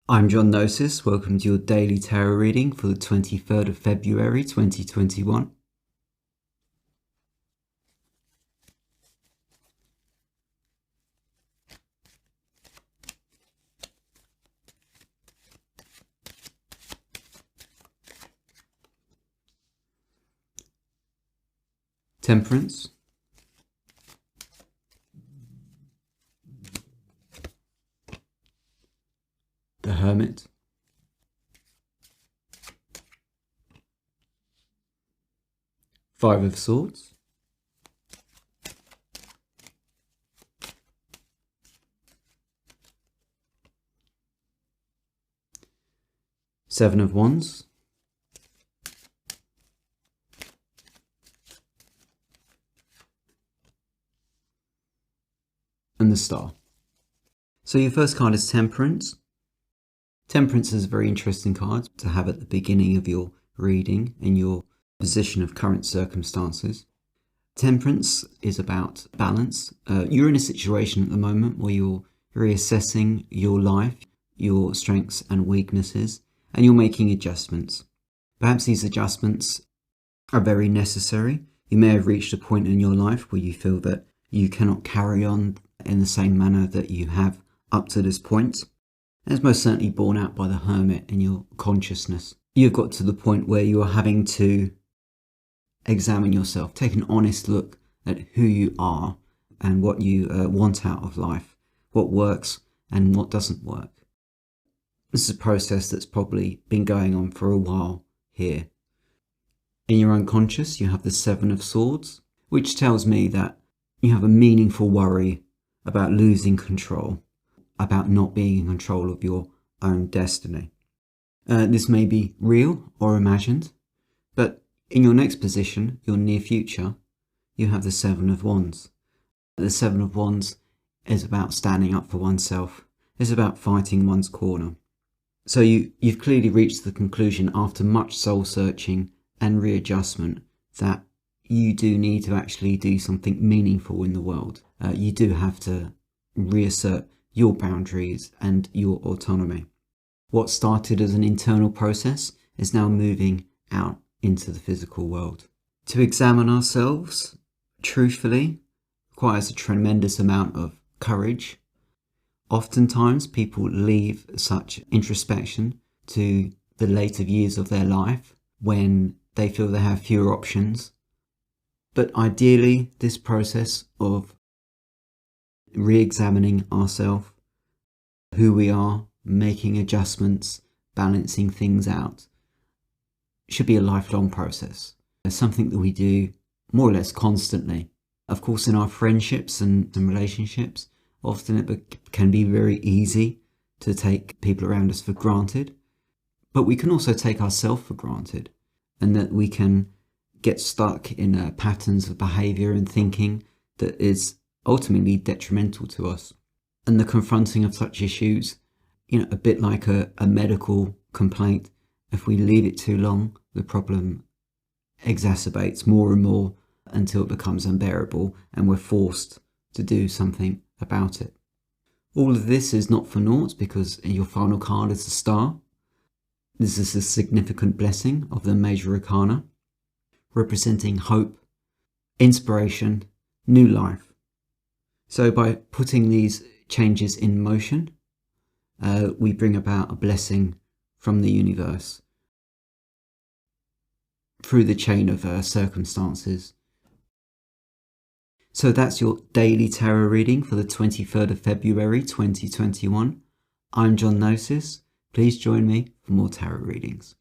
I'm Gnosis. Welcome to your daily tarot reading for the 23rd of February 2021. Temperance, the Hermit, Five of Swords, Seven of Wands, and the Star. So your first card is Temperance. Temperance is a very interesting card to have at the beginning of your reading in your position of current circumstances. Temperance is about balance. You're in a situation at the moment where you're reassessing your life, your strengths and weaknesses, and you're making adjustments. Perhaps these adjustments are very necessary. You may have reached a point in your life where you feel that you cannot carry on in the same manner that you have up to this point. And it's most certainly borne out by the Hermit in your consciousness. You've got to the point where you are having to examine yourself, take an honest look at who you are and what you want out of life, what works and what doesn't work. This is a process that's probably been going on for a while here. In your unconscious, you have the Seven of Swords, which tells me that you have a meaningful worry about losing control, about not being in control of your own destiny. This may be real or imagined, but in your next position, your near future, you have the Seven of Wands. The Seven of Wands is about standing up for oneself. It's about fighting one's corner. So you've clearly reached the conclusion after much soul searching and readjustment that you do need to actually do something meaningful in the world. You do have to reassert your boundaries and your autonomy. What started as an internal process is now moving out into the physical world. To examine ourselves truthfully requires a tremendous amount of courage. Oftentimes people leave such introspection to the later years of their life when they feel they have fewer options. But ideally, this process of re-examining ourselves, who we are, making adjustments, balancing things out, should be a lifelong process. It's something that we do more or less constantly. Of course, in our friendships and relationships, often it can be very easy to take people around us for granted, but we can also take ourselves for granted, and that we can get stuck in patterns of behaviour and thinking that is ultimately detrimental to us. And the confronting of such issues, a bit like a medical complaint, if we leave it too long, the problem exacerbates more and more until it becomes unbearable and we're forced to do something about it. All of this is not for naught because your final card is the Star. This is a significant blessing of the Major Arcana, representing hope, inspiration, new life. So by putting these changes in motion, we bring about a blessing from the universe through the chain of circumstances. So that's your daily tarot reading for the 23rd of February 2021. I'm Gnosis. Please join me for more tarot readings.